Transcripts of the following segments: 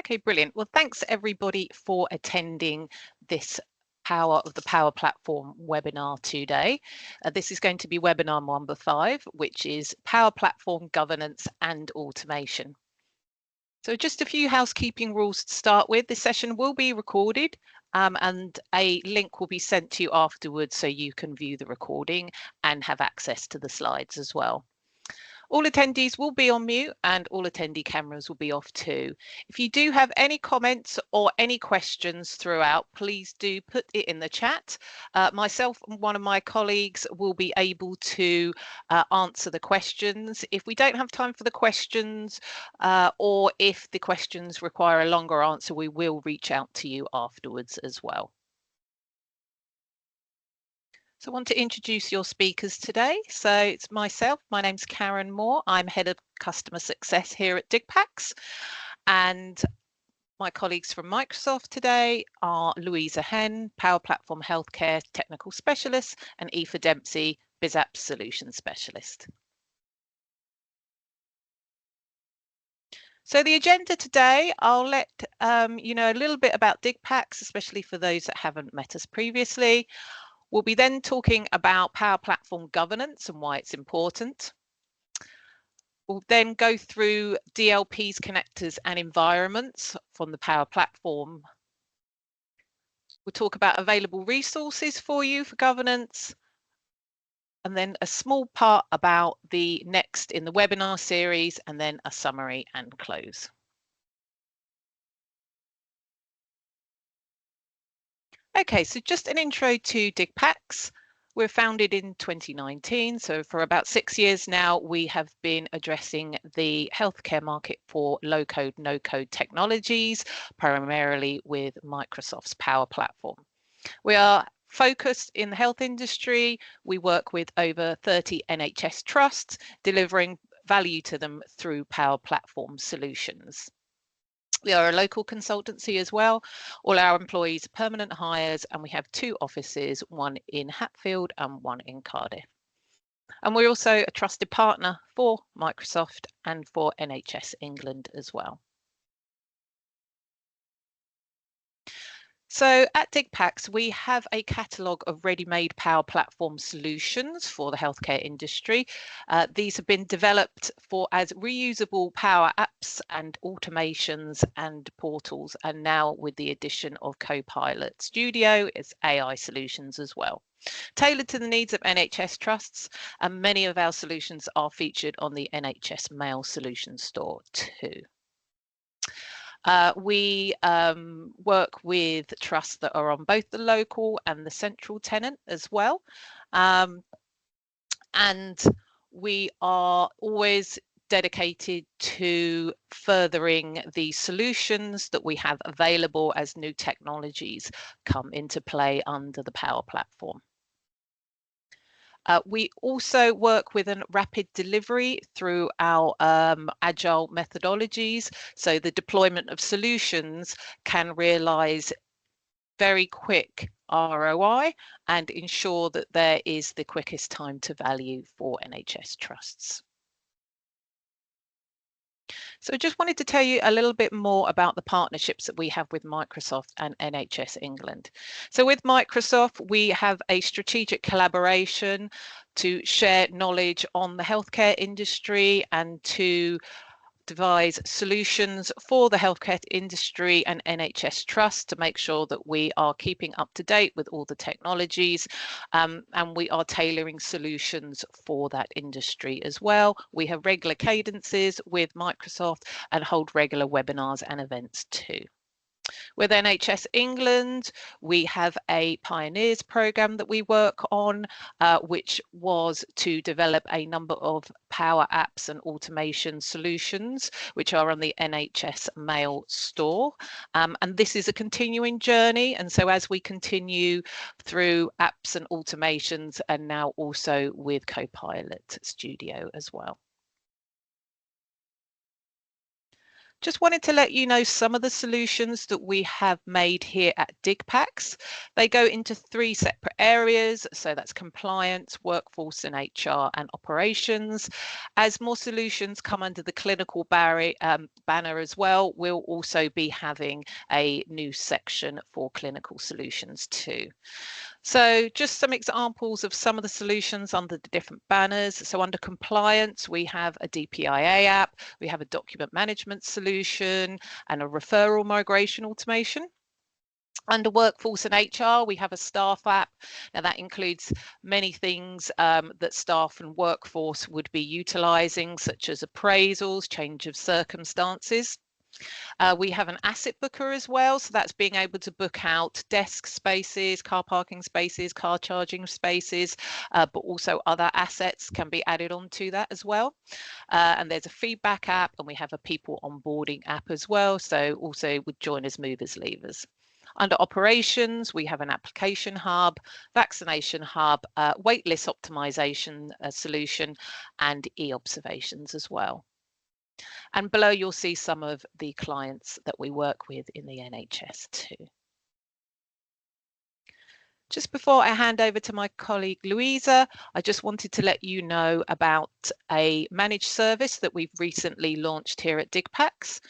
Okay, brilliant. Well, thanks everybody for attending this Power of the Power Platform webinar today. This is going to be webinar number 5, which is Power Platform Governance and Automation. So just a few housekeeping rules to start with. This session will be recorded and a link will be sent to you afterwards so you can view the recording and have access to the slides as well. All attendees will be on mute and all attendee cameras will be off too. If you do have any comments or any questions throughout, please do put it in the chat. Myself and one of my colleagues will be able to answer the questions. If we don't have time for the questions or if the questions require a longer answer, we will reach out to you afterwards as well. So I want to introduce your speakers today. So it's myself, my name's Karen Moore. I'm Head of Customer Success here at DigPax. And my colleagues from Microsoft today are Louisa Henn, Power Platform Healthcare Technical Specialist, and Aoife Dempsey, BizApps Solution Specialist. So the agenda today, I'll let you know a little bit about DigPax, especially for those that haven't met us previously. We'll be then talking about Power Platform governance and why it's important. We'll then go through DLPs, connectors and environments from the Power Platform. We'll talk about available resources for you for governance. And then a small part about the next in the webinar series, and then a summary and close. Okay, so just an intro to DigPax. We're founded in 2019, so for about 6 years now, we have been addressing the healthcare market for low-code, no-code technologies, primarily with Microsoft's Power Platform. We are focused in the health industry. We work with over 30 NHS trusts, delivering value to them through Power Platform solutions. We are a local consultancy as well. All our employees are permanent hires, and we have 2 offices, one in Hatfield and one in Cardiff. And we're also a trusted partner for Microsoft and for NHS England as well. So at DigPax, we have a catalogue of ready-made Power Platform solutions for the healthcare industry. These have been developed as reusable Power Apps and automations and portals, and now with the addition of Copilot Studio, it's AI solutions as well. Tailored to the needs of NHS trusts, and many of our solutions are featured on the NHS Mail Solutions Store too. We work with trusts that are on both the local and the central tenant as well. And we are always dedicated to furthering the solutions that we have available as new technologies come into play under the Power Platform. We also work with a rapid delivery through our agile methodologies, so the deployment of solutions can realise very quick ROI and ensure that there is the quickest time to value for NHS trusts. So I just wanted to tell you a little bit more about the partnerships that we have with Microsoft and NHS England. So with Microsoft, we have a strategic collaboration to share knowledge on the healthcare industry and to devise solutions for the healthcare industry and NHS Trust to make sure that we are keeping up to date with all the technologies and we are tailoring solutions for that industry as well. We have regular cadences with Microsoft and hold regular webinars and events too. With NHS England, we have a Pioneers programme that we work on, which was to develop a number of Power Apps and automation solutions, which are on the NHS Mail store. And this is a continuing journey. And so as we continue through apps and automations, and now also with Copilot Studio as well. Just wanted to let you know some of the solutions that we have made here at DigPax. They go into 3 separate areas, so that's compliance, workforce and HR and operations. As more solutions come under the clinical banner as well, we'll also be having a new section for clinical solutions too. So just some examples of some of the solutions under the different banners. So under compliance, we have a DPIA app, we have a document management solution and a referral migration automation. Under workforce and HR, we have a staff app. Now that includes many things that staff and workforce would be utilising, such as appraisals, change of circumstances. We have an asset booker as well, so that's being able to book out desk spaces, car parking spaces, car charging spaces, but also other assets can be added onto that as well. And there's a feedback app, and we have a people onboarding app as well, so also with joiners, movers, leavers. Under operations, we have an application hub, vaccination hub, waitlist optimization solution, and e-observations as well. And below you'll see some of the clients that we work with in the NHS too. Just before I hand over to my colleague Louisa, I just wanted to let you know about a managed service that we've recently launched here at DigPax.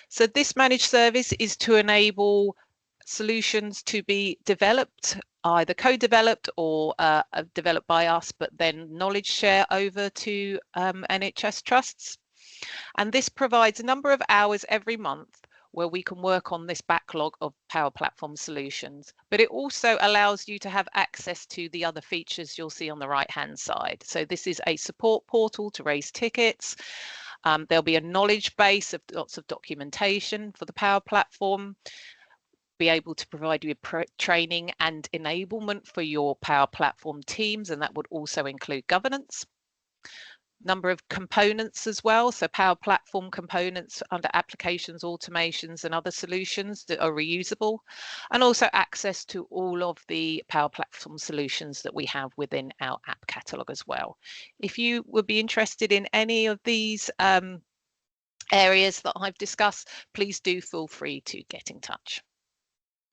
So this managed service is to enable solutions to be developed, either co-developed or developed by us, but then knowledge share over to NHS trusts. And this provides a number of hours every month where we can work on this backlog of Power Platform solutions. But it also allows you to have access to the other features you'll see on the right-hand side. So this is a support portal to raise tickets. There'll be a knowledge base of lots of documentation for the Power Platform. Be able to provide you with training and enablement for your Power Platform teams, and that would also include governance. Number of components as well, so Power Platform components under applications, automations and other solutions that are reusable, and also access to all of the Power Platform solutions that we have within our app catalogue as well. If you would be interested in any of these areas that I've discussed, please do feel free to get in touch.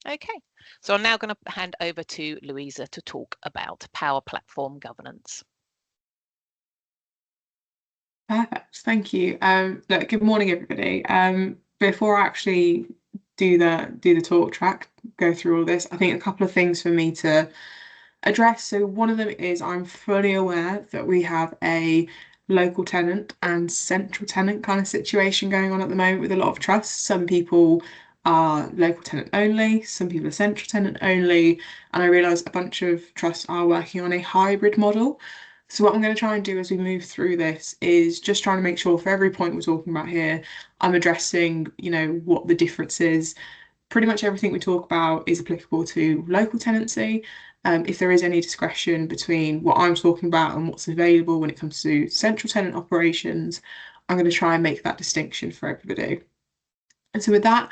Okay, so I'm now going to hand over to Louisa to talk about Power Platform governance. Perfect, thank you. Look, good morning, everybody. Before I actually do the talk track, go through all this, I think a couple of things for me to address. So one of them is I'm fully aware that we have a local tenant and central tenant kind of situation going on at the moment with a lot of trusts. Some people are local tenant only, some people are central tenant only, and I realise a bunch of trusts are working on a hybrid model. So what I'm going to try and do as we move through this is just trying to make sure for every point we're talking about here, I'm addressing, what the difference is. Pretty much everything we talk about is applicable to local tenancy. If there is any discretion between what I'm talking about and what's available when it comes to central tenant operations, I'm going to try and make that distinction for everybody. And so with that,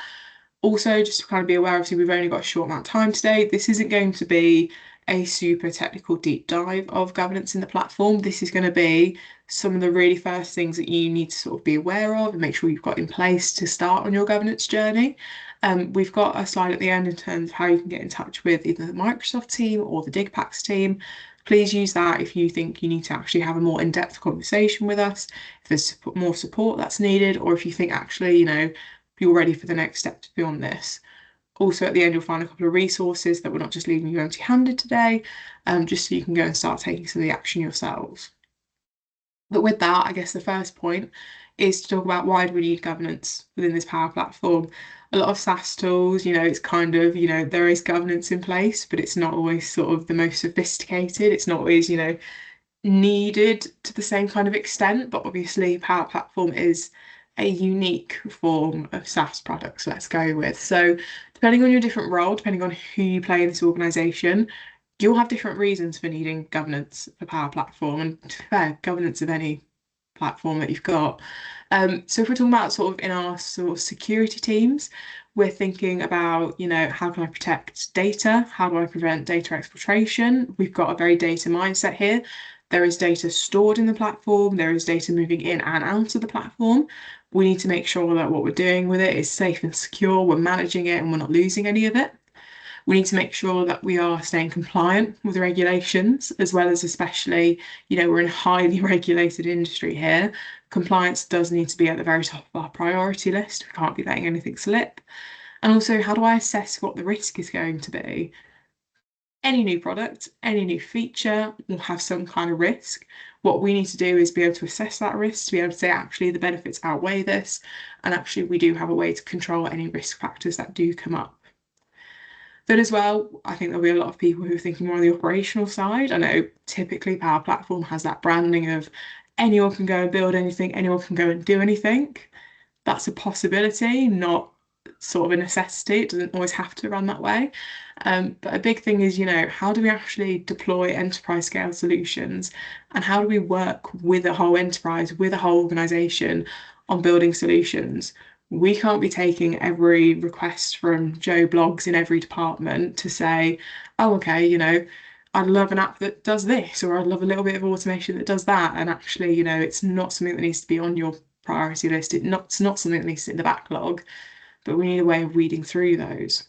also just to kind of be aware, obviously we've only got a short amount of time today. This isn't going to be a super technical deep dive of governance in the platform. This is going to be some of the really first things that you need to sort of be aware of and make sure you've got in place to start on your governance journey. We've got a slide at the end in terms of how you can get in touch with either the Microsoft team or the DigPax team. Please use that if you think you need to actually have a more in-depth conversation with us, if there's more support that's needed, or if you think actually, you're ready for the next step beyond this. Also at the end, you'll find a couple of resources that we're not just leaving you empty-handed today, just so you can go and start taking some of the action yourselves. But with that, I guess the first point is to talk about why do we need governance within this Power Platform. A lot of SaaS tools, it's kind of, there is governance in place, but it's not always sort of the most sophisticated. It's not always, needed to the same kind of extent, but obviously Power Platform is a unique form of SaaS products, let's go with. So depending on your different role, depending on who you play in this organisation, you'll have different reasons for needing governance for Power Platform, and to be fair, governance of any platform that you've got. So if we're talking about sort of in our sort of security teams, we're thinking about, how can I protect data? How do I prevent data exfiltration? We've got a very data mindset here. There is data stored in the platform, there is data moving in and out of the platform. We need to make sure that what we're doing with it is safe and secure, we're managing it and we're not losing any of it. We need to make sure that we are staying compliant with the regulations, as well as especially, we're in a highly regulated industry here. Compliance does need to be at the very top of our priority list. We can't be letting anything slip. And also, how do I assess what the risk is going to be? Any new product, any new feature will have some kind of risk. What we need to do is be able to assess that risk, to be able to say, actually, the benefits outweigh this, and actually, we do have a way to control any risk factors that do come up. Then as well, I think there'll be a lot of people who are thinking more on the operational side. I know typically Power Platform has that branding of anyone can go and build anything, anyone can go and do anything. That's a possibility, not sort of a necessity. It doesn't always have to run that way. But a big thing is, how do we actually deploy enterprise scale solutions, and how do we work with a whole enterprise, with a whole organization on building solutions? We can't be taking every request from Joe Blogs in every department to say, oh, okay, I'd love an app that does this, or I'd love a little bit of automation that does that. And actually, it's not something that needs to be on your priority list. It's not something that needs to sit in the backlog, but we need a way of weeding through those.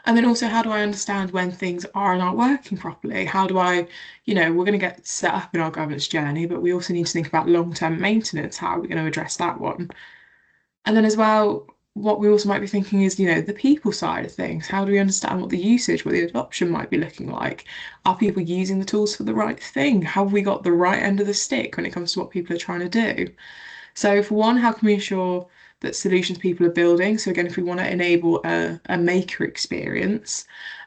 And then also, how do I understand when things are not working properly? How do I, we're going to get set up in our governance journey, but we also need to think about long-term maintenance. How are we going to address that one? And then as well, what we also might be thinking is, the people side of things. How do we understand what the usage, what the adoption might be looking like? Are people using the tools for the right thing? Have we got the right end of the stick when it comes to what people are trying to do? So for one, how can we ensure that solutions people are building? So again, if we want to enable a maker experience,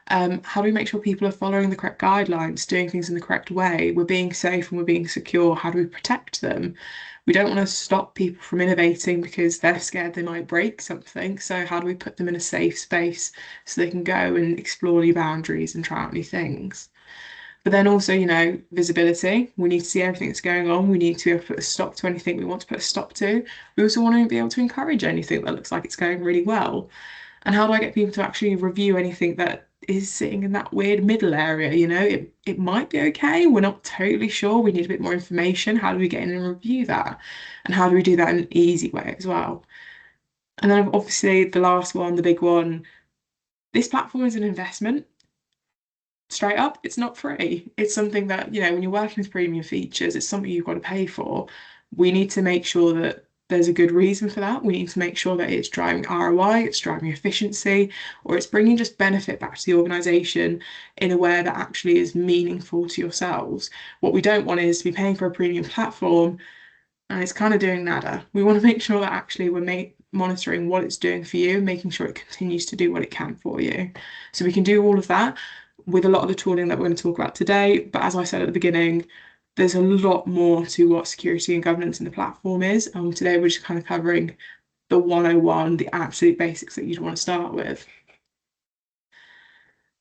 how do we make sure people are following the correct guidelines, doing things in the correct way? We're being safe and we're being secure. How do we protect them? We don't want to stop people from innovating because they're scared they might break something. So how do we put them in a safe space so they can go and explore new boundaries and try out new things? But then also, visibility. We need to see everything that's going on. We need to be able to put a stop to anything we want to put a stop to. We also want to be able to encourage anything that looks like it's going really well. And how do I get people to actually review anything that is sitting in that weird middle area? It might be okay. We're not totally sure. We need a bit more information. How do we get in and review that? And how do we do that in an easy way as well? And then obviously the last one, the big one, this platform is an investment. Straight up, it's not free. It's something that, when you're working with premium features, it's something you've got to pay for. We need to make sure that there's a good reason for that. We need to make sure that it's driving ROI, it's driving efficiency, or it's bringing just benefit back to the organization in a way that actually is meaningful to yourselves. What we don't want is to be paying for a premium platform and it's kind of doing nada. We want to make sure that actually we're monitoring what it's doing for you, making sure it continues to do what it can for you. So we can do all of that with a lot of the tooling that we're going to talk about today. But as I said at the beginning, there's a lot more to what security and governance in the platform is. Today we're just kind of covering the 101, the absolute basics that you'd want to start with.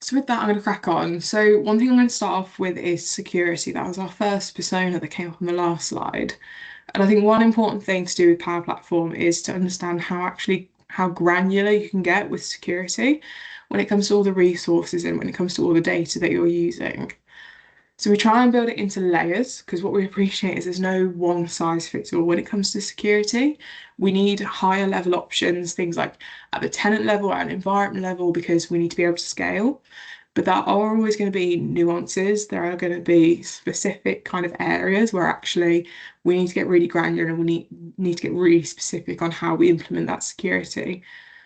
So with that, I'm going to crack on. So one thing I'm going to start off with is security. That was our first persona that came up on the last slide. And I think one important thing to do with Power Platform is to understand how granular you can get with security when it comes to all the resources and when it comes to all the data that you're using. So we try and build it into layers because what we appreciate is there's no one size fits all when it comes to security. We need higher level options, things like at the tenant level, at an environment level, because we need to be able to scale. But there are always going to be nuances. There are going to be specific kind of areas where actually we need to get really granular and we need to get really specific on how we implement that security.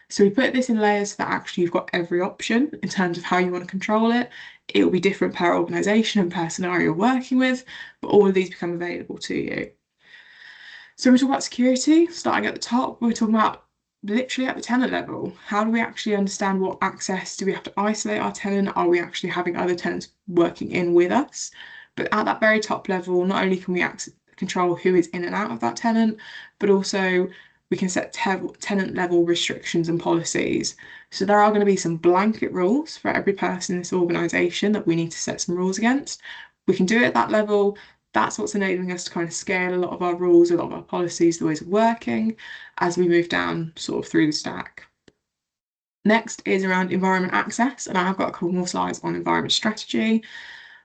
So we put this in layers so that actually you've got every option in terms of how you want to control it. It will be different per organization and per scenario you're working with, but all of these become available to you. So we talk about security, starting at the top, we're talking about literally at the tenant level. How do we actually understand what access do we have to isolate our tenant? Are we actually having other tenants working in with us? But at that very top level, not only can we control who is in and out of that tenant, but also we can set tenant level restrictions and policies. So there are going to be some blanket rules for every person in this organisation that we need to set some rules against. We can do it at that level. That's what's enabling us to kind of scale a lot of our rules, a lot of our policies, the ways of working as we move down sort of through the stack. Next is around environment access, and I've got a couple more slides on environment strategy.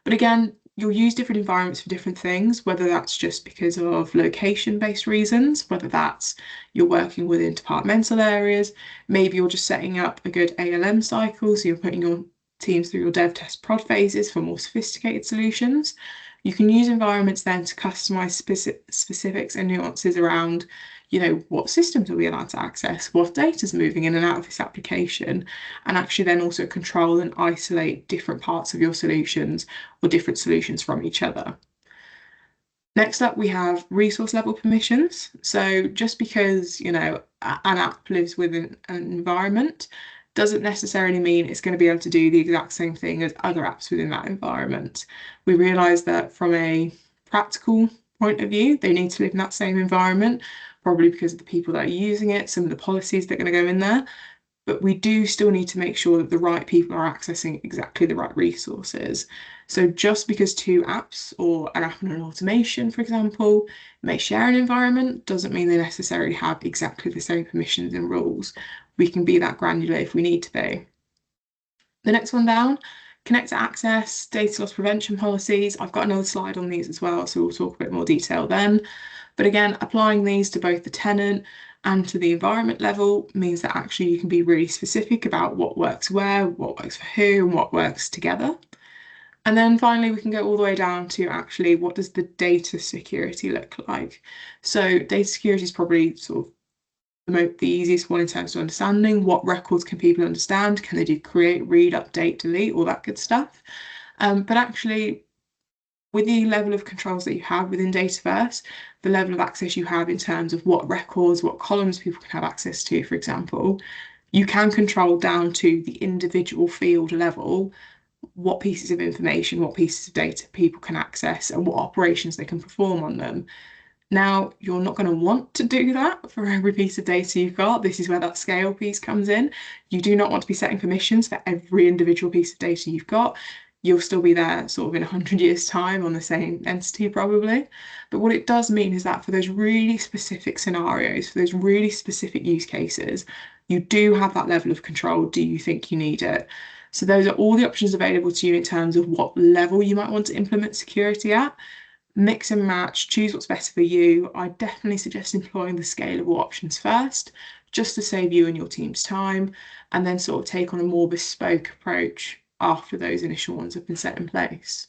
But again, you'll use different environments for different things, whether that's just because of location-based reasons, whether that's you're working within departmental areas, maybe you're just setting up a good ALM cycle, so you're putting your teams through your dev test prod phases for more sophisticated solutions. You can use environments then to customize specifics and nuances around, what systems are we allowed to access, what data is moving in and out of this application, and actually then also control and isolate different parts of your solutions or different solutions from each other. Next up, we have resource level permissions. So just because, an app lives within an environment doesn't necessarily mean it's going to be able to do the exact same thing as other apps within that environment. We realise that from a practical point of view, they need to live in that same environment, probably because of the people that are using it, some of the policies that are going to go in there. But we do still need to make sure that the right people are accessing exactly the right resources. So just because two apps or an app and an automation, for example, may share an environment doesn't mean they necessarily have exactly the same permissions and rules. We can be that granular if we need to be. The next one down, connect to access, data loss prevention policies. I've got another slide on these as well, so we'll talk a bit more detail then. But again, applying these to both the tenant and to the environment level means that actually you can be really specific about what works where, what works for who, and what works together. And then finally, we can go all the way down to actually what does the data security look like? So data security is probably sort of the easiest one in terms of understanding. What records can people understand? Can they do create, read, update, delete, all that good stuff? But actually, with the level of controls that you have within Dataverse, the level of access you have in terms of what records, what columns people can have access to, for example, you can control down to the individual field level what pieces of information, what pieces of data people can access and what operations they can perform on them. Now, you're not going to want to do that for every piece of data you've got. This is where that scale piece comes in. You do not want to be setting permissions for every individual piece of data you've got. You'll still be there sort of in 100 years' time on the same entity probably. But what it does mean is that for those really specific scenarios, for those really specific use cases, you do have that level of control. Do you think you need it? So those are all the options available to you in terms of what level you might want to implement security at. Mix and match, choose what's better for you. I definitely suggest employing the scalable options first, just to save you and your team's time, and then sort of take on a more bespoke approach after those initial ones have been set in place.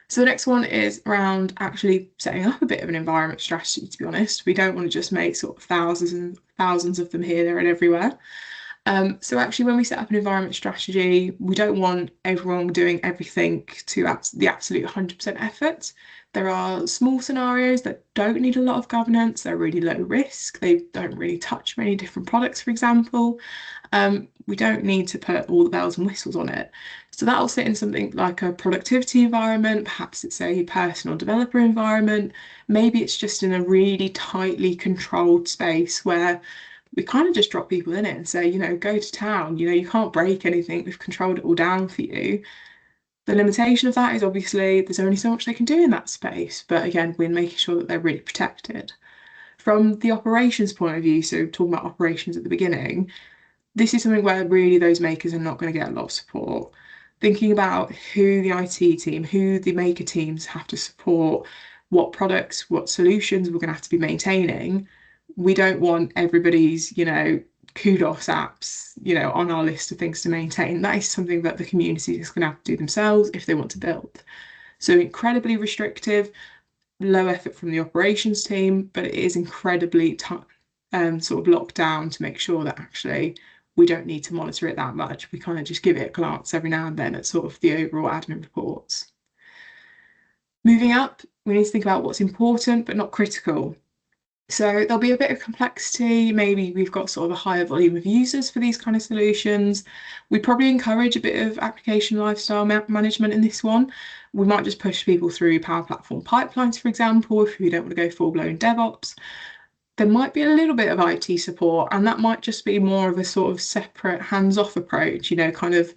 So the next one is around actually setting up a bit of an environment strategy, to be honest. We don't want to just make sort of thousands and thousands of them here, there, and everywhere. So actually, when we set up an environment strategy, we don't want everyone doing everything to the absolute 100% effort. There are small scenarios that don't need a lot of governance. They're really low risk. They don't really touch many different products, for example. We don't need to put all the bells and whistles on it. So that'll sit in something like a productivity environment. Perhaps it's a personal developer environment. Maybe it's just in a really tightly controlled space where we kind of just drop people in it and say, go to town, you can't break anything, we've controlled it all down for you. The limitation of that is obviously there's only so much they can do in that space, but again, we're making sure that they're really protected. From the operations point of view, so talking about operations at the beginning, this is something where really those makers are not going to get a lot of support. Thinking about who the IT team, who the maker teams have to support, what products, what solutions we're going to have to be maintaining. We don't want everybody's, kudos apps, on our list of things to maintain. That is something that the community is going to have to do themselves if they want to build. So incredibly restrictive, low effort from the operations team, but it is incredibly sort of locked down to make sure that actually we don't need to monitor it that much. We kind of just give it a glance every now and then at sort of the overall admin reports. Moving up, we need to think about what's important but not critical. So there'll be a bit of complexity. Maybe we've got sort of a higher volume of users for these kind of solutions. We probably encourage a bit of application lifestyle management in this one. We might just push people through Power Platform pipelines, for example, if we don't want to go full-blown DevOps. There might be a little bit of IT support, and that might just be more of a sort of separate hands-off approach, kind of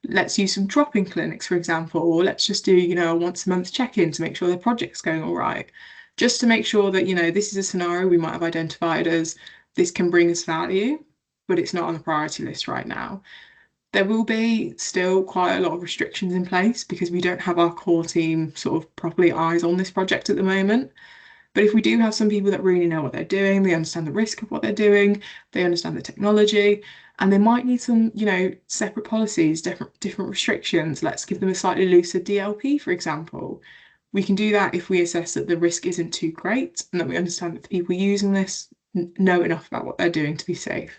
let's use some drop-in clinics, for example, or let's just do, a once a month check-in to make sure their project's going all right. Just to make sure that, this is a scenario we might have identified as this can bring us value, but it's not on the priority list right now. There will be still quite a lot of restrictions in place because we don't have our core team sort of properly eyes on this project at the moment. But if we do have some people that really know what they're doing, they understand the risk of what they're doing, they understand the technology, and they might need some, separate policies, different restrictions. Let's give them a slightly looser DLP, for example. We can do that if we assess that the risk isn't too great and that we understand that the people using this know enough about what they're doing to be safe.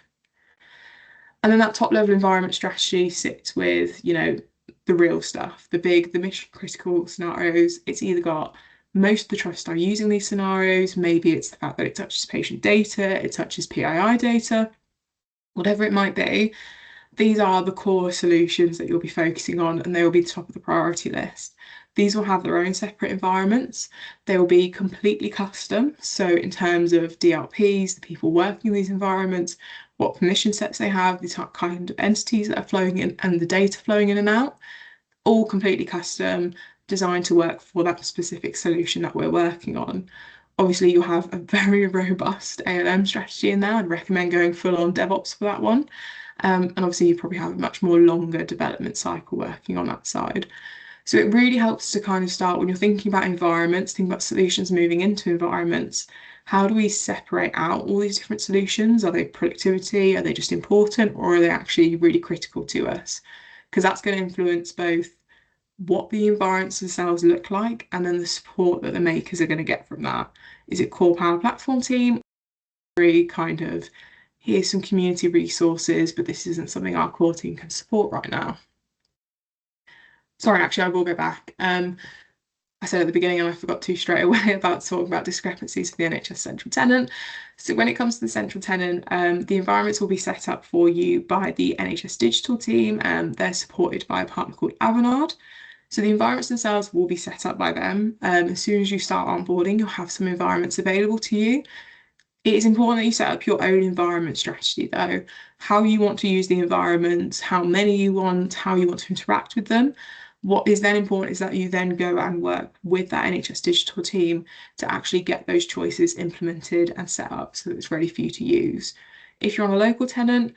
And then that top level environment strategy sits with, the real stuff, the mission critical scenarios. It's either got most of the trust are using these scenarios, maybe it's the fact that it touches patient data, it touches PII data, whatever it might be. These are the core solutions that you'll be focusing on, and they will be the top of the priority list. These will have their own separate environments. They will be completely custom. So in terms of DLPs, the people working in these environments, what permission sets they have, the type kind of entities that are flowing in and the data flowing in and out, all completely custom, designed to work for that specific solution that we're working on. Obviously, you'll have a very robust ALM strategy in there. I'd recommend going full on DevOps for that one. And obviously, you probably have a much more longer development cycle working on that side. So it really helps to kind of start when you're thinking about environments, think about solutions moving into environments. How do we separate out all these different solutions? Are they productivity? Are they just important? Or are they actually really critical to us? Because that's going to influence both what the environments themselves look like and then the support that the makers are going to get from that. Is it core Power Platform team? Very kind of, here's some community resources, but this isn't something our core team can support right now. Sorry, actually, I will go back. I said at the beginning, and I forgot to straight away about talking about discrepancies for the NHS central tenant. So when it comes to the central tenant, the environments will be set up for you by the NHS digital team. They're supported by a partner called Avanade. So the environments themselves will be set up by them. As soon as you start onboarding, you'll have some environments available to you. It is important that you set up your own environment strategy, though. How you want to use the environments, how many you want, how you want to interact with them. What is then important is that you then go and work with that NHS digital team to actually get those choices implemented and set up so that it's ready for you to use. If you're on a local tenant,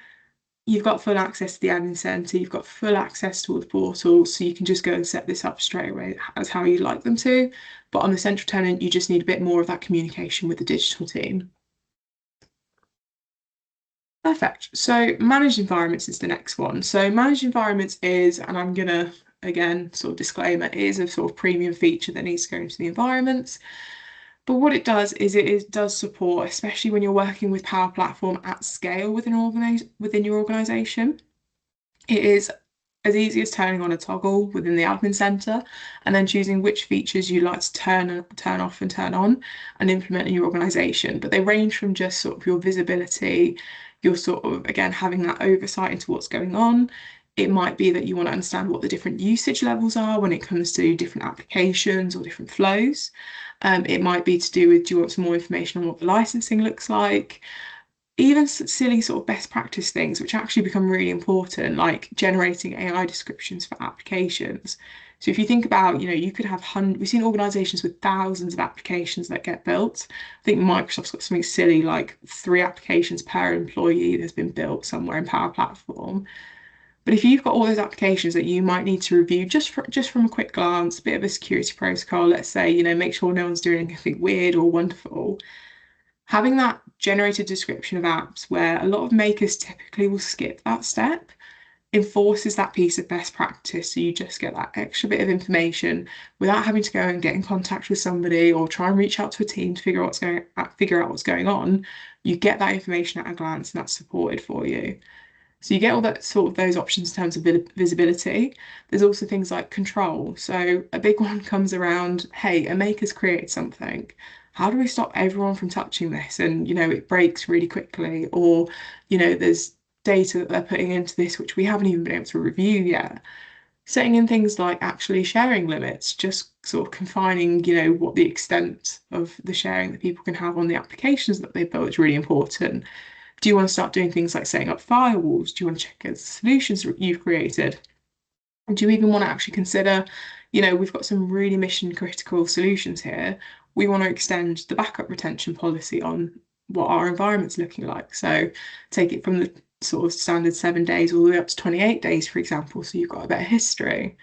you've got full access to the admin centre, you've got full access to all the portals, so you can just go and set this up straight away as how you'd like them to. But on the central tenant, you just need a bit more of that communication with the digital team. Perfect. So managed environments is the next one. So managed environments is, and I'm gonna, again, sort of disclaimer, it is a sort of premium feature that needs to go into the environments. But what it does is it does support, especially when you're working with Power Platform at scale within your organization. It is as easy as turning on a toggle within the admin center and then choosing which features you like to turn off and turn on and implement in your organization. But they range from just sort of your visibility, you're sort of, again, having that oversight into what's going on. It might be that you want to understand what the different usage levels are when it comes to different applications or different flows. It might be to do with, do you want some more information on what the licensing looks like? Even silly sort of best practice things, which actually become really important, like generating AI descriptions for applications. So if you think about, you could have we've seen organizations with thousands of applications that get built. I think Microsoft's got something silly like 3 applications per employee that's been built somewhere in Power Platform. But if you've got all those applications that you might need to review just from a quick glance, a bit of a security protocol, let's say, make sure no one's doing anything weird or wonderful, having that generated description of apps where a lot of makers typically will skip that step enforces that piece of best practice. So you just get that extra bit of information without having to go and get in contact with somebody or try and reach out to a team to figure out what's going on. You get that information at a glance and that's supported for you. So you get all that sort of those options in terms of visibility. There's also things like control. So a big one comes around, hey, a maker's created something. How do we stop everyone from touching this? And, it breaks really quickly, or, there's data that they're putting into this which we haven't even been able to review yet. Setting in things like actually sharing limits, just sort of confining, what the extent of the sharing that people can have on the applications that they built is really important. Do you want to start doing things like setting up firewalls? Do you want to check against the solutions that you've created? Do you even want to actually consider, we've got some really mission critical solutions here. We want to extend the backup retention policy on what our environment's looking like. So take it from the sort of standard 7 days all the way up to 28 days, for example, so you've got a bit of history.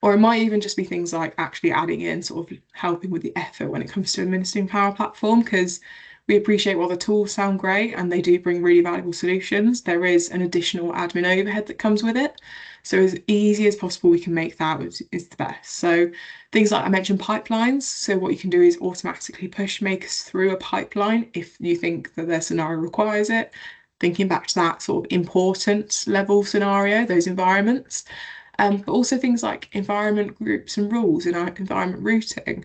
Or it might even just be things like actually adding in sort of helping with the effort when it comes to administering Power Platform, because we appreciate while the tools sound great and they do bring really valuable solutions, there is an additional admin overhead that comes with it. So as easy as possible we can make that is the best. So things like I mentioned pipelines. So what you can do is automatically push makers through a pipeline if you think that their scenario requires it. Thinking back to that sort of important level scenario, those environments. But also things like environment groups and rules in our environment routing.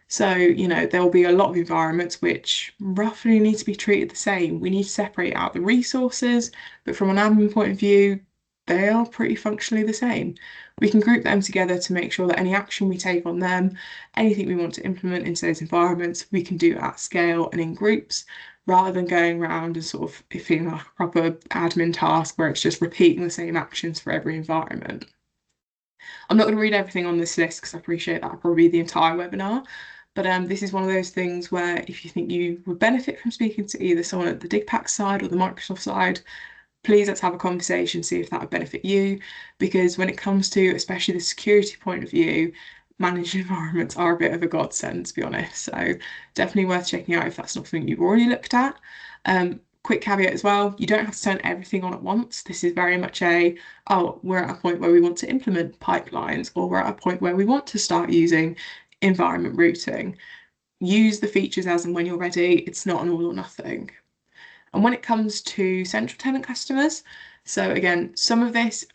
So, there'll be a lot of environments which roughly need to be treated the same. We need to separate out the resources, but from an admin point of view, they are pretty functionally the same. We can group them together to make sure that any action we take on them, anything we want to implement into those environments, we can do at scale and in groups, rather than going around and sort of feeling like a proper admin task where it's just repeating the same actions for every environment. I'm not going to read everything on this list because I appreciate that will probably be the entire webinar. But this is one of those things where if you think you would benefit from speaking to either someone at the DigPack side or the Microsoft side, please let's have a conversation, see if that would benefit you. Because when it comes to especially the security point of view, managed environments are a bit of a godsend, to be honest. So definitely worth checking out if that's not something you've already looked at. Quick caveat as well, you don't have to turn everything on at once. This is very much we're at a point where we want to implement pipelines, or we're at a point where we want to start using environment routing. Use the features as and when you're ready. It's not an all or nothing. And when it comes to central tenant customers, so again, some of this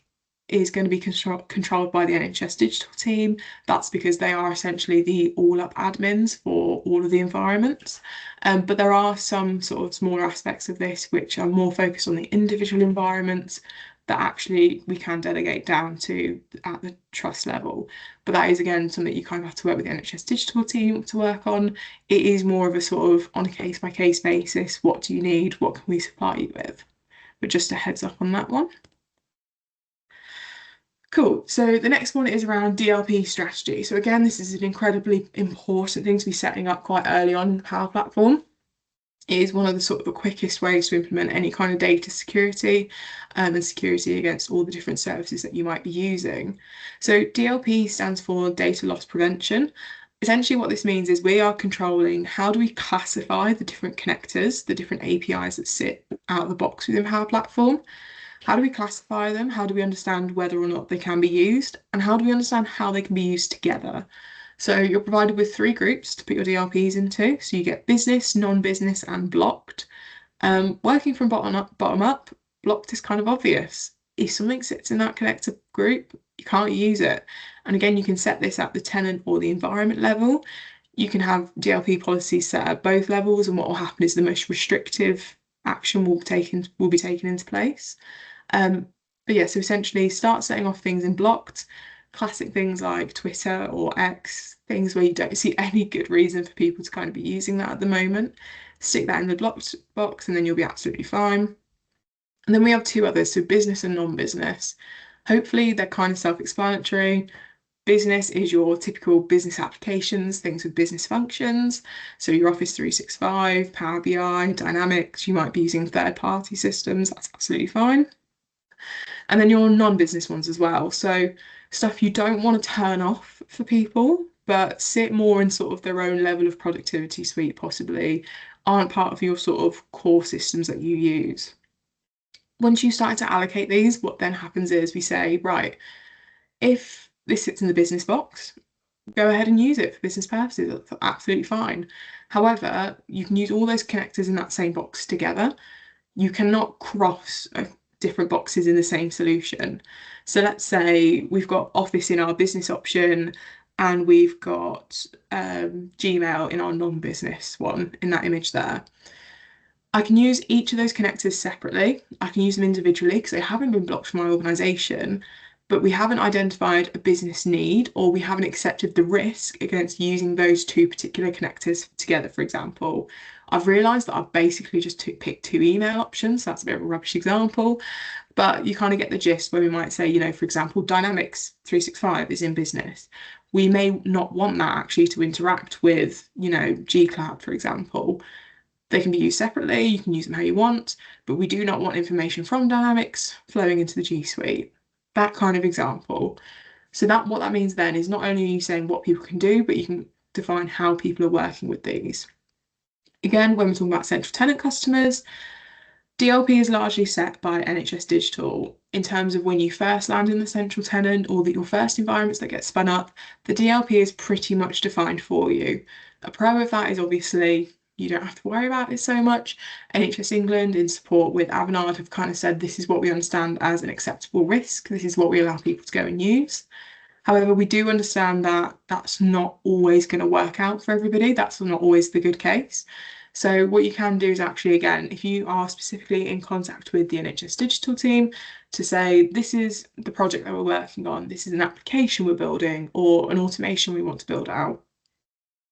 is going to be controlled by the NHS digital team. That's because they are essentially the all-up admins for all of the environments. But there are some sort of smaller aspects of this which are more focused on the individual environments that actually we can delegate down to at the trust level. But that is, again, something you kind of have to work with the NHS digital team to work on. It is more of a sort of on a case-by-case basis. What do you need? What can we supply you with? But just a heads up on that one. Cool. So the next one is around DLP strategy. So again, this is an incredibly important thing to be setting up quite early on in the Power Platform. It is one of the sort of the quickest ways to implement any kind of data security and security against all the different services that you might be using. So DLP stands for data loss prevention. Essentially what this means is we are controlling how do we classify the different connectors, the different APIs that sit out of the box within Power Platform. How do we classify them? How do we understand whether or not they can be used? And how do we understand how they can be used together? So you're provided with 3 groups to put your DLPs into. So you get business, non-business, and blocked. Working from bottom up, blocked is kind of obvious. If something sits in that connector group, you can't use it. And again, you can set this at the tenant or the environment level. You can have DLP policies set at both levels, and what will happen is the most restrictive action will be taken into place. But yeah, so essentially start setting off things in blocked, classic things like Twitter or X, things where you don't see any good reason for people to kind of be using that at the moment. Stick that in the blocked box and then you'll be absolutely fine. And then we have 2 others, so business and non-business. Hopefully they're kind of self-explanatory. Business is your typical business applications, things with business functions. So your Office 365, Power BI, Dynamics, you might be using third-party systems, that's absolutely fine. And then your non-business ones as well. So stuff you don't want to turn off for people, but sit more in sort of their own level of productivity suite, possibly, aren't part of your sort of core systems that you use. Once you start to allocate these, what then happens is we say, right, if this sits in the business box, go ahead and use it for business purposes. That's absolutely fine. However, you can use all those connectors in that same box together. You cannot cross different boxes in the same solution. So let's say we've got Office in our business option and we've got Gmail in our non-business one in that image there. I can use each of those connectors separately. I can use them individually because they haven't been blocked from my organisation, but we haven't identified a business need or we haven't accepted the risk against using those 2 particular connectors together, for example. I've realised that I've basically just picked 2 email options. So that's a bit of a rubbish example, but you kind of get the gist where we might say, for example, Dynamics 365 is in business. We may not want that actually to interact with, G Cloud, for example. They can be used separately, you can use them how you want, but we do not want information from Dynamics flowing into the G Suite. That kind of example. So what that means then is not only are you saying what people can do, but you can define how people are working with these. Again, when we're talking about central tenant customers, DLP is largely set by NHS Digital. In terms of when you first land in the central tenant or your first environments that get spun up, the DLP is pretty much defined for you. A pro of that is obviously you don't have to worry about it so much. NHS England, in support with Avanade, have kind of said this is what we understand as an acceptable risk. This is what we allow people to go and use. However, we do understand that that's not always going to work out for everybody. That's not always the good case. So what you can do is actually, again, if you are specifically in contact with the NHS Digital team to say, this is the project that we're working on, this is an application we're building or an automation we want to build out,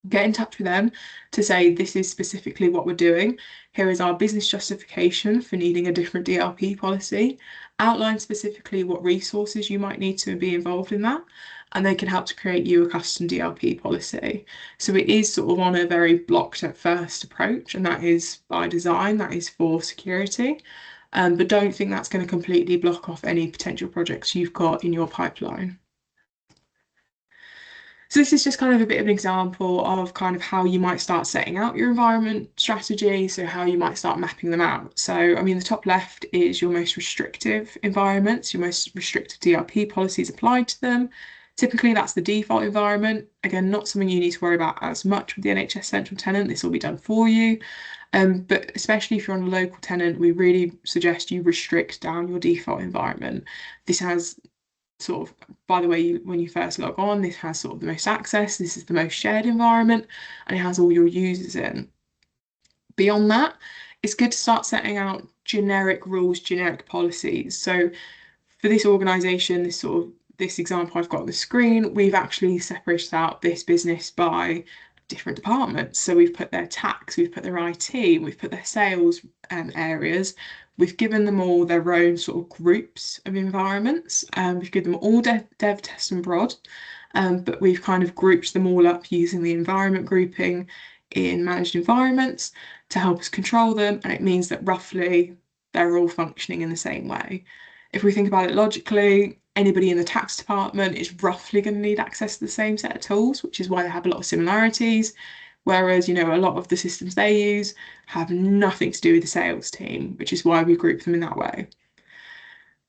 get in touch with them to say, this is specifically what we're doing. Here is our business justification for needing a different DLP policy. Outline specifically what resources you might need to be involved in that, and they can help to create you a custom DLP policy. So it is sort of on a very blocked at first approach, and that is by design, that is for security. But don't think that's going to completely block off any potential projects you've got in your pipeline. So this is just kind of a bit of an example of kind of how you might start setting out your environment strategy, so how you might start mapping them out. So, I mean, the top left is your most restrictive environments, your most restrictive DRP policies applied to them. Typically, that's the default environment. Again, not something you need to worry about as much with the NHS Central tenant. This will be done for you. But especially if you're on a local tenant, we really suggest you restrict down your default environment. This has sort of, by the way, when you first log on, this has sort of the most access, this is the most shared environment, and it has all your users in. Beyond that, it's good to start setting out generic rules, generic policies. So for this organisation, this example I've got on the screen, we've actually separated out this business by different departments. So we've put their tax, we've put their IT, we've put their sales areas. We've given them all their own sort of groups of environments. We've given them all dev, test, and prod, but we've kind of grouped them all up using the environment grouping in managed environments to help us control them. And it means that roughly they're all functioning in the same way. If we think about it logically, anybody in the tax department is roughly going to need access to the same set of tools, which is why they have a lot of similarities. Whereas, a lot of the systems they use have nothing to do with the sales team, which is why we group them in that way.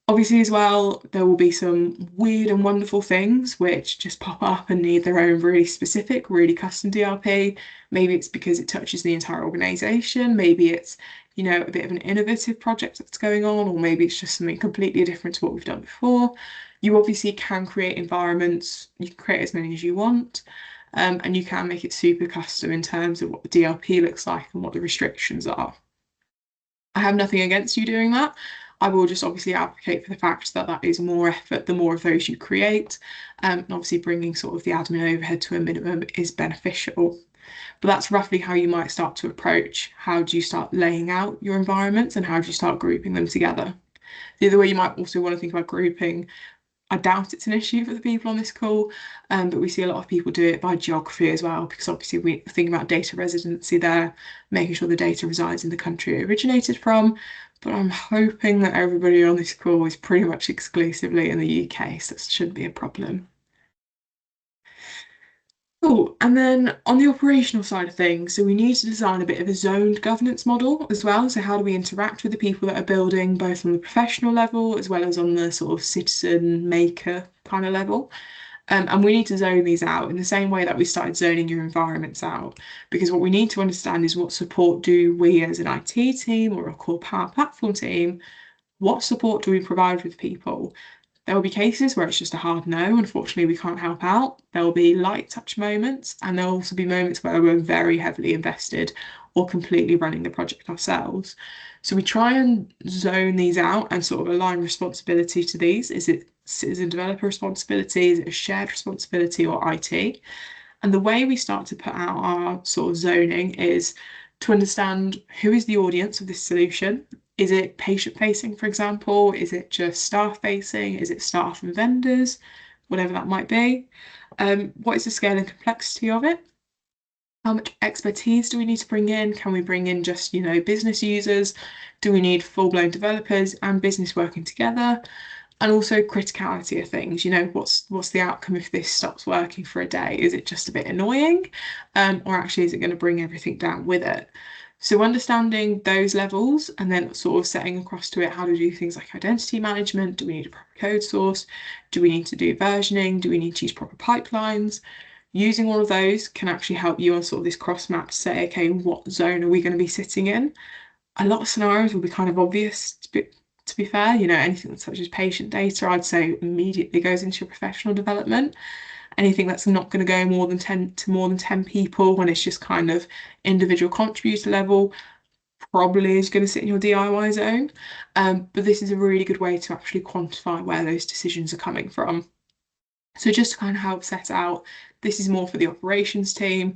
Obviously, as well, there will be some weird and wonderful things which just pop up and need their own really specific, really custom DRP. Maybe it's because it touches the entire organisation. Maybe it's, a bit of an innovative project that's going on, or maybe it's just something completely different to what we've done before. You obviously can create environments. You can create as many as you want. And you can make it super custom in terms of what the DLP looks like and what the restrictions are. I have nothing against you doing that. I will just obviously advocate for the fact that that is more effort the more of those you create. And obviously bringing sort of the admin overhead to a minimum is beneficial. But that's roughly how you might start to approach how do you start laying out your environments and how do you start grouping them together. The other way you might also want to think about grouping, I doubt it's an issue for the people on this call, but we see a lot of people do it by geography as well, because obviously we're thinking about data residency there, making sure the data resides in the country it originated from. But I'm hoping that everybody on this call is pretty much exclusively in the UK, so that shouldn't be a problem. Cool. And then on the operational side of things, so we need to design a bit of a zoned governance model as well. So how do we interact with the people that are building, both on the professional level as well as on the sort of citizen maker kind of level? And we need to zone these out in the same way that we started zoning your environments out, because what we need to understand is what support do we as an IT team or a core Power Platform team, what support do we provide with people? There will be cases where it's just a hard no. Unfortunately, we can't help out. There will be light touch moments, and there'll also be moments where we're very heavily invested or completely running the project ourselves. So we try and zone these out and sort of align responsibility to these. Is it citizen developer responsibility? Is it a shared responsibility or IT? And the way we start to put out our sort of zoning is to understand who is the audience of this solution. Is it patient facing, for example? Is it just staff facing? Is it staff and vendors? Whatever that might be. What is the scale and complexity of it? How much expertise do we need to bring in? Can we bring in just, business users? Do we need full-blown developers and business working together? And also criticality of things, what's the outcome if this stops working for a day? Is it just a bit annoying? Or actually is it going to bring everything down with it? So understanding those levels and then sort of setting across to it, how to do things like identity management. Do we need a proper code source? Do we need to do versioning? Do we need to use proper pipelines? Using all of those can actually help you on sort of this cross map to say, okay, what zone are we going to be sitting in? A lot of scenarios will be kind of obvious to be fair, anything such as patient data, I'd say immediately goes into your professional development. Anything that's not going to go more than 10 people when it's just kind of individual contributor level probably is going to sit in your DIY zone. But this is a really good way to actually quantify where those decisions are coming from. So just to kind of help set out, this is more for the operations team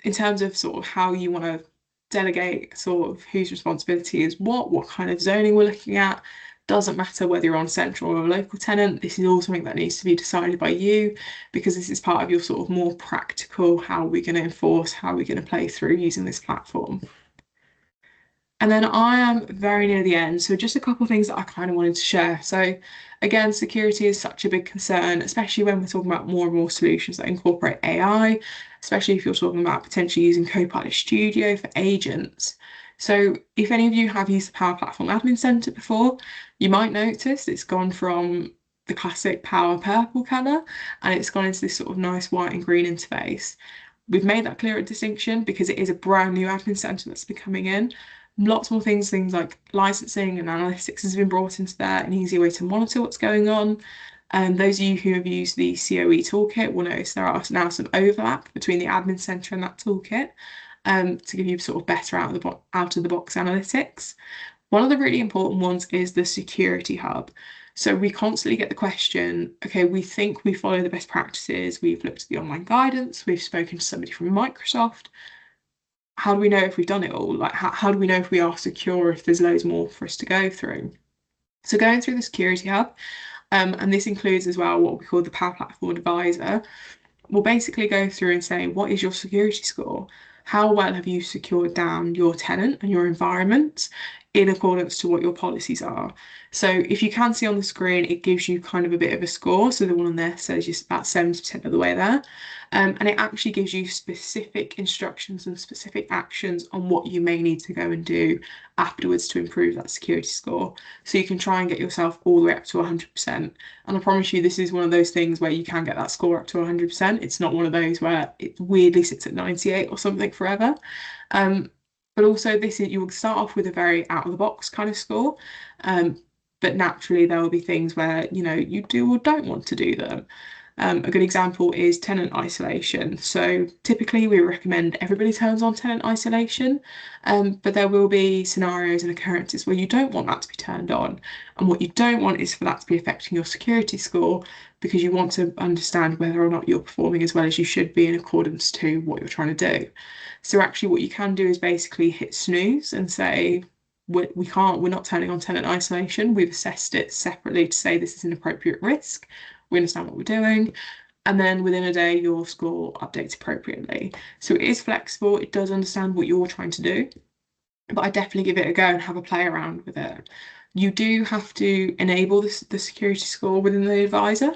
in terms of sort of how you want to delegate sort of whose responsibility is what kind of zoning we're looking at. Doesn't matter whether you're on central or a local tenant. This is all something that needs to be decided by you because this is part of your sort of more practical, how we're going to enforce, how we're going to play through using this platform. And then I am very near the end, so just a couple of things that I kind of wanted to share. So again, security is such a big concern, especially when we're talking about more and more solutions that incorporate AI, especially if you're talking about potentially using Copilot Studio for agents. So if any of you have used the Power Platform Admin Center before, you might notice it's gone from the classic Power purple color and it's gone into this sort of nice white and green interface. We've made that clear distinction because it is a brand new admin center that's becoming in. Lots more things like licensing and analytics has been brought into there, an easy way to monitor what's going on. And those of you who have used the CoE Toolkit will notice there are now some overlap between the admin center and that toolkit to give you sort of better out of the box analytics. One of the really important ones is the security hub. So we constantly get the question, okay, we think we follow the best practices, we've looked at the online guidance, we've spoken to somebody from Microsoft. How do we know if we've done it all? Like, how do we know if we are secure, if there's loads more for us to go through? So going through the security hub, and this includes as well what we call the Power Platform Advisor, we'll basically go through and say, what is your security score? How well have you secured down your tenant and your environment in accordance to what your policies are? So if you can see on the screen, it gives you kind of a bit of a score. So the one on there says just about 70% of the way there. And it actually gives you specific instructions and specific actions on what you may need to go and do afterwards to improve that security score. So you can try and get yourself all the way up to 100%. And I promise you, this is one of those things where you can get that score up to 100%. It's not one of those where it weirdly sits at 98 or something forever. But also you will start off with a very out of the box kind of score. But naturally there will be things where, you do or don't want to do them. A good example is tenant isolation. So typically we recommend everybody turns on tenant isolation, but there will be scenarios and occurrences where you don't want that to be turned on. And what you don't want is for that to be affecting your security score because you want to understand whether or not you're performing as well as you should be in accordance to what you're trying to do. So actually what you can do is basically hit snooze and say, we're not turning on tenant isolation. We've assessed it separately to say this is an appropriate risk. We understand what we're doing. And then within a day, your score updates appropriately. So it is flexible. It does understand what you're trying to do, but I definitely give it a go and have a play around with it. You do have to enable the security score within the advisor,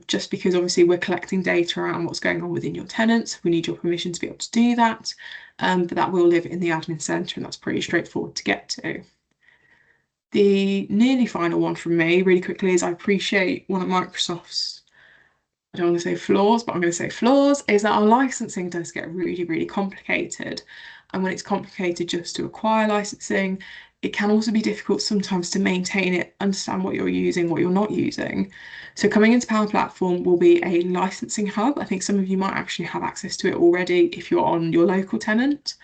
just because obviously we're collecting data around what's going on within your tenants. We need your permission to be able to do that, but that will live in the admin center and that's pretty straightforward to get to. The nearly final one from me, really quickly, is I appreciate one of Microsoft's, I don't want to say flaws, but I'm going to say flaws, is that our licensing does get really, really complicated. And when it's complicated just to acquire licensing, it can also be difficult sometimes to maintain it, understand what you're using, what you're not using. So coming into Power Platform will be a licensing hub. I think some of you might actually have access to it already if you're on your local tenant.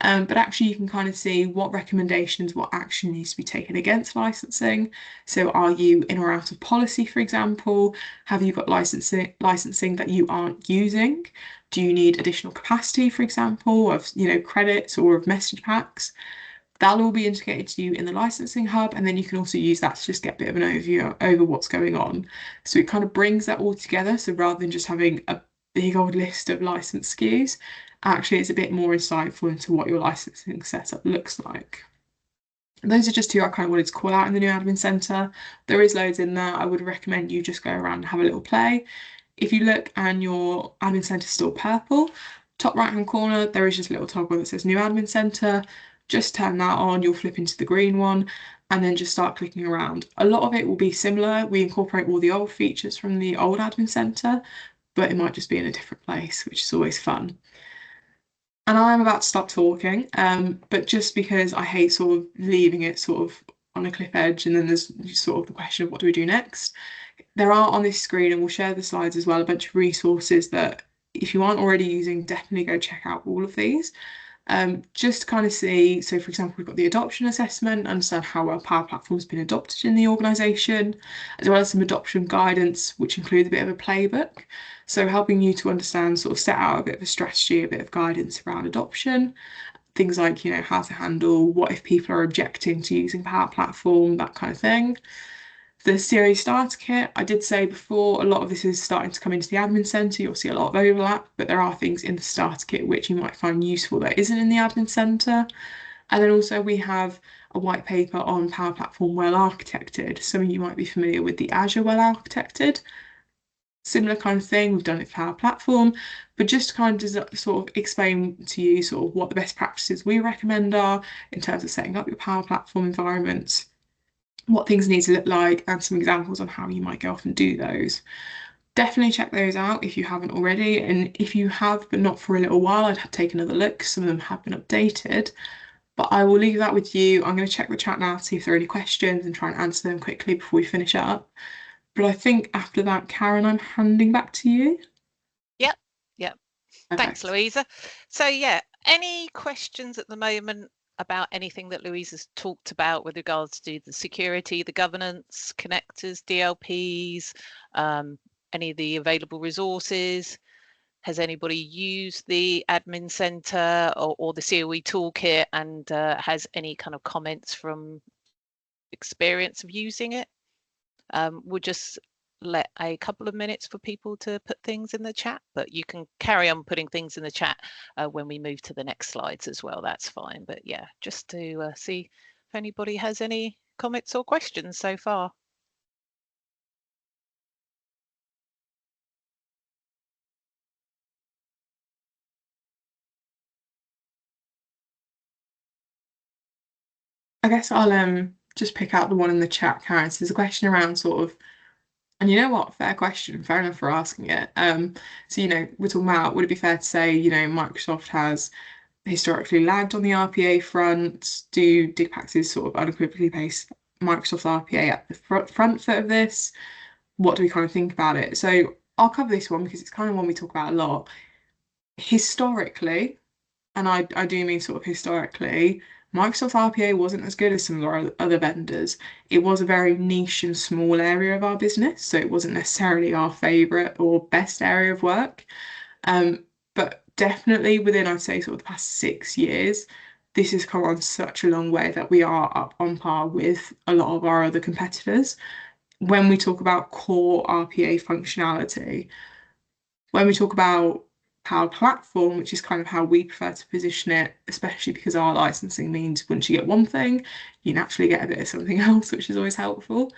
But actually you can kind of see what recommendations, what action needs to be taken against licensing. So are you in or out of policy, for example? Have you got licensing that you aren't using? Do you need additional capacity, for example, of credits or of message packs? That'll all be integrated to you in the licensing hub, and then you can also use that to just get a bit of an overview over what's going on. So it kind of brings that all together. So rather than just having a big old list of license SKUs. Actually, it's a bit more insightful into what your licensing setup looks like. Those are just two I kind of wanted to call out in the new admin center. There is loads in there. I would recommend you just go around and have a little play. If you look and your admin center is still purple, top right hand corner, there is just a little toggle that says new admin center. Just turn that on, you'll flip into the green one and then just start clicking around. A lot of it will be similar. We incorporate all the old features from the old admin center, but it might just be in a different place, which is always fun. And I'm about to stop talking, but just because I hate sort of leaving it sort of on a cliff edge and then there's sort of the question of what do we do next. There are on this screen, and we'll share the slides as well, a bunch of resources that if you aren't already using, definitely go check out all of these. Just to kind of see, so for example, we've got the adoption assessment, understand how well Power Platform has been adopted in the organisation, as well as some adoption guidance, which includes a bit of a playbook. So helping you to understand, sort of set out a bit of a strategy, a bit of guidance around adoption. Things like, how to handle what if people are objecting to using Power Platform, that kind of thing. The series starter kit, I did say before, a lot of this is starting to come into the admin center. You'll see a lot of overlap, but there are things in the starter kit which you might find useful that isn't in the admin center. And then also we have a white paper on Power Platform Well Architected. Some of you might be familiar with the Azure Well Architected. Similar kind of thing, we've done it for Power Platform, but just to kind of sort of explain to you sort of what the best practices we recommend are in terms of setting up your Power Platform environments, what things need to look like, and some examples on how you might go off and do those. Definitely check those out if you haven't already, and if you have but not for a little while, I'd take another look. Some of them have been updated, but I will leave that with you. I'm going to check the chat now to see if there are any questions and try and answer them quickly before we finish up. But I think after that, Karen, I'm handing back to you. Yep. Perfect. Thanks, Louisa. So yeah, any questions at the moment about anything that Louisa's talked about with regards to the security, the governance, connectors, DLPs, any of the available resources? Has anybody used the admin center or the CoE toolkit and has any kind of comments from experience of using it? We'll just let a couple of minutes for people to put things in the chat, but you can carry on putting things in the chat when we move to the next slides as well. That's fine. But yeah, just to see if anybody has any comments or questions so far. I guess I'll just pick out the one in the chat, Karen. So there's a question around sort of, and you know what, fair question, fair enough for asking it. So we're talking about, would it be fair to say, Microsoft has historically lagged on the RPA front? Do dig practices sort of unequivocally place Microsoft RPA at the front foot of this? What do we kind of think about it? So I'll cover this one because it's kind of one we talk about a lot. Historically, and I do mean sort of historically, Microsoft RPA wasn't as good as some of our other vendors. It was a very niche and small area of our business, so it wasn't necessarily our favourite or best area of work. But definitely within, I'd say, sort of the past 6 years, this has come on such a long way that we are up on par with a lot of our other competitors. When we talk about core RPA functionality, when we talk about Power Platform, which is kind of how we prefer to position it, especially because our licensing means once you get one thing, you naturally get a bit of something else, which is always helpful.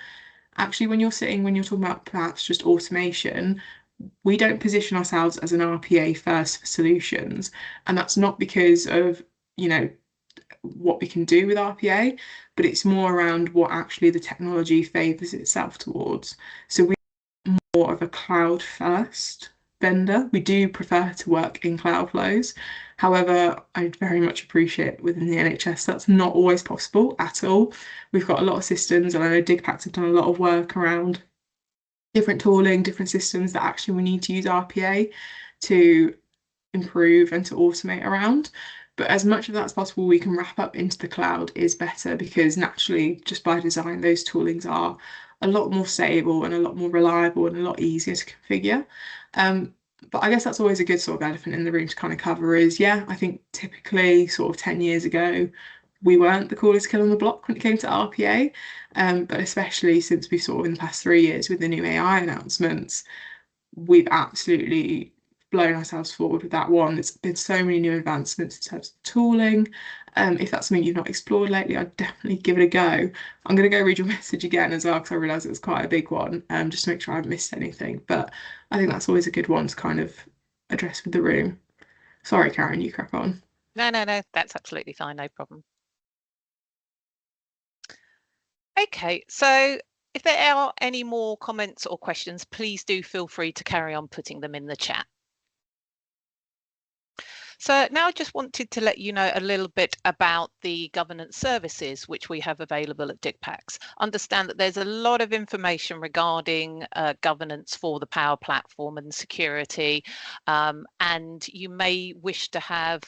Actually, when you're talking about perhaps just automation, we don't position ourselves as an RPA first for solutions. And that's not because of, what we can do with RPA, but it's more around what actually the technology favors itself towards. So we're more of a cloud first vendor. We do prefer to work in cloud flows. However, I very much appreciate within the NHS that's not always possible at all. We've got a lot of systems, and I know DigPacks have done a lot of work around different tooling, different systems that actually we need to use RPA to improve and to automate around. But as much of that as possible we can wrap up into the cloud is better, because naturally, just by design, those toolings are a lot more stable and a lot more reliable and a lot easier to configure. But I guess that's always a good sort of elephant in the room to kind of cover is, yeah, I think typically sort of 10 years ago, we weren't the coolest kid on the block when it came to RPA. But especially since we've sort of in the past 3 years with the new AI announcements, we've absolutely blown ourselves forward with that one. There's been so many new advancements in terms of tooling. If that's something you've not explored lately, I'd definitely give it a go. I'm going to go read your message again as well because I realised it was quite a big one, just to make sure I haven't missed anything. But I think that's always a good one to kind of address with the room. Sorry, Karen, you crack on. No, that's absolutely fine, no problem. Okay, so if there are any more comments or questions, please do feel free to carry on putting them in the chat. So now I just wanted to let you know a little bit about the governance services which we have available at DigPax. Understand that there's a lot of information regarding governance for the Power Platform and security, and you may wish to have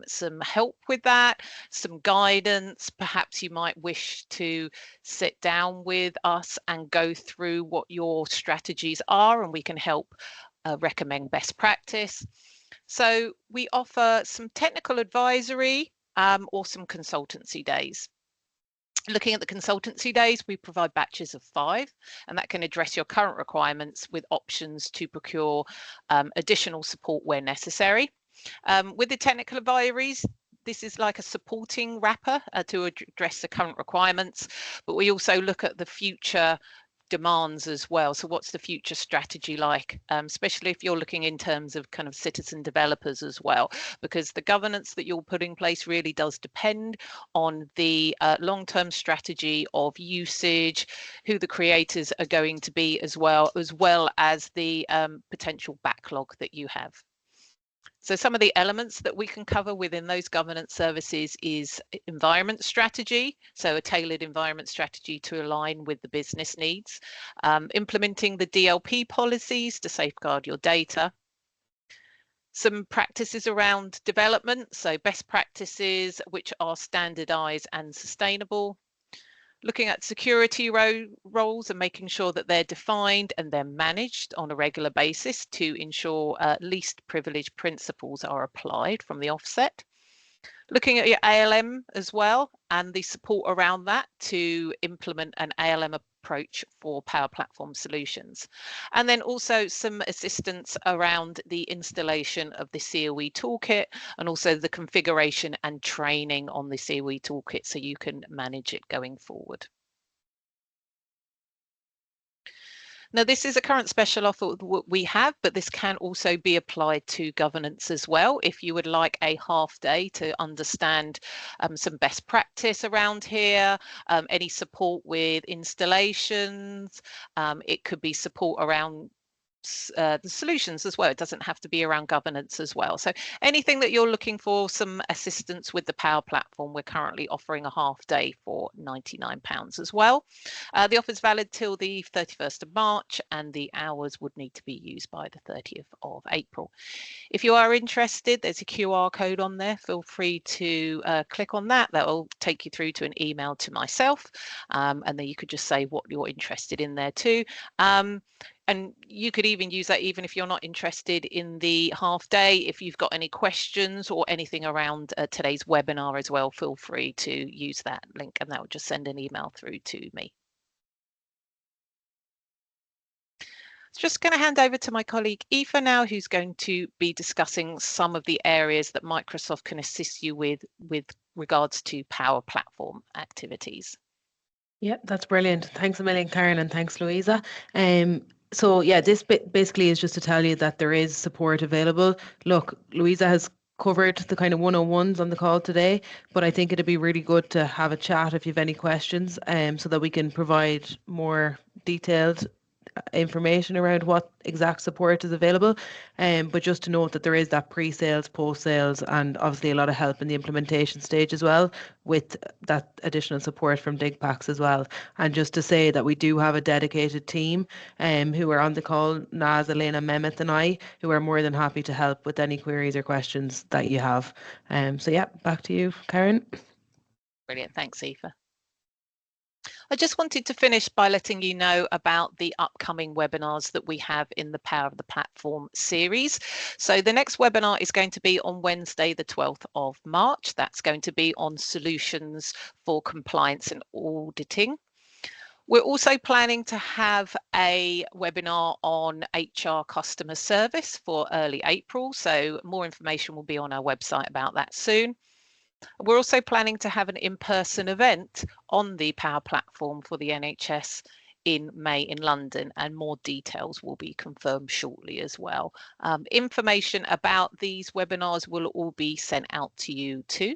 some help with that, some guidance. Perhaps you might wish to sit down with us and go through what your strategies are, and we can help recommend best practice. So we offer some technical advisory or some consultancy days. Looking at the consultancy days, we provide batches of 5, and that can address your current requirements with options to procure additional support where necessary. With the technical advisories, this is like a supporting wrapper to address the current requirements, but we also look at the future demands as well. So what's the future strategy like, especially if you're looking in terms of kind of citizen developers as well, because the governance that you'll put in place really does depend on the long-term strategy of usage, who the creators are going to be, as well as the potential backlog that you have. So some of the elements that we can cover within those governance services is environment strategy, so a tailored environment strategy to align with the business needs, implementing the DLP policies to safeguard your data, some practices around development, so best practices which are standardized and sustainable, looking at security roles and making sure that they're defined and they're managed on a regular basis to ensure least privilege principles are applied from the offset. Looking at your ALM as well and the support around that to implement an ALM approach for Power Platform solutions. And then also some assistance around the installation of the CoE Toolkit and also the configuration and training on the CoE Toolkit so you can manage it going forward. Now, this is a current special offer we have, but this can also be applied to governance as well. If you would like a half day to understand some best practice around here, any support with installations, it could be support around the solutions as well. It doesn't have to be around governance as well. So anything that you're looking for, some assistance with the Power Platform, we're currently offering a half day for £99 as well. The offer is valid till the 31st of March and the hours would need to be used by the 30th of April. If you are interested, there's a QR code on there. Feel free to click on that. That will take you through to an email to myself, and then you could just say what you're interested in there too. And you could even use that even if you're not interested in the half day. If you've got any questions or anything around today's webinar as well, feel free to use that link and that will just send an email through to me. Just going to hand over to my colleague Aoife now, who's going to be discussing some of the areas that Microsoft can assist you with regards to Power Platform activities. Yeah, that's brilliant. Thanks a million, Karen, and thanks, Louisa. So yeah, this basically is just to tell you that there is support available. Look, Louisa has covered the kind of 101s on the call today, but I think it'd be really good to have a chat if you have any questions, so that we can provide more detailed information around what exact support is available. But just to note that there is that pre-sales, post-sales, and obviously a lot of help in the implementation stage as well, with that additional support from DigPax as well. And just to say that we do have a dedicated team who are on the call, Naz, Elena, Mehmet and I, who are more than happy to help with any queries or questions that you have. So yeah, back to you, Karen. Brilliant, thanks, Aoife. I just wanted to finish by letting you know about the upcoming webinars that we have in the Power of the Platform series. So the next webinar is going to be on Wednesday, the 12th of March. That's going to be on solutions for compliance and auditing. We're also planning to have a webinar on HR customer service for early April, so more information will be on our website about that soon. We're also planning to have an in-person event on the Power Platform for the NHS in May in London, and more details will be confirmed shortly as well. Information about these webinars will all be sent out to you too.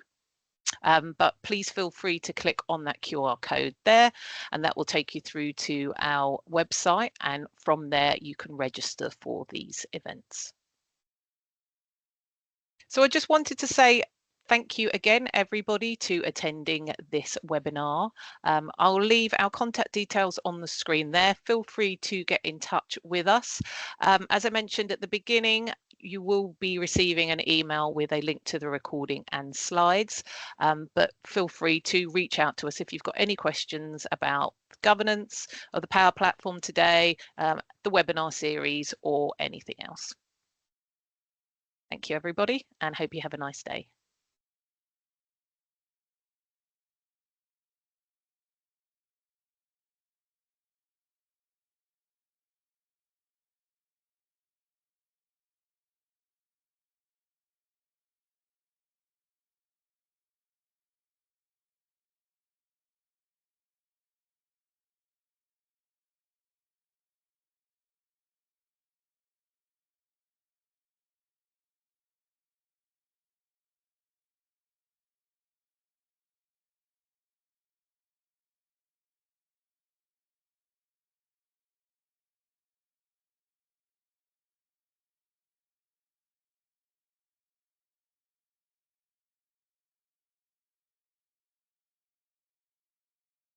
But please feel free to click on that QR code there, and that will take you through to our website, and from there you can register for these events. So I just wanted to say thank you again, everybody, to attending this webinar. I'll leave our contact details on the screen there. Feel free to get in touch with us. As I mentioned at the beginning, you will be receiving an email with a link to the recording and slides, but feel free to reach out to us if you've got any questions about governance of the Power Platform today, the webinar series, or anything else. Thank you, everybody, and hope you have a nice day.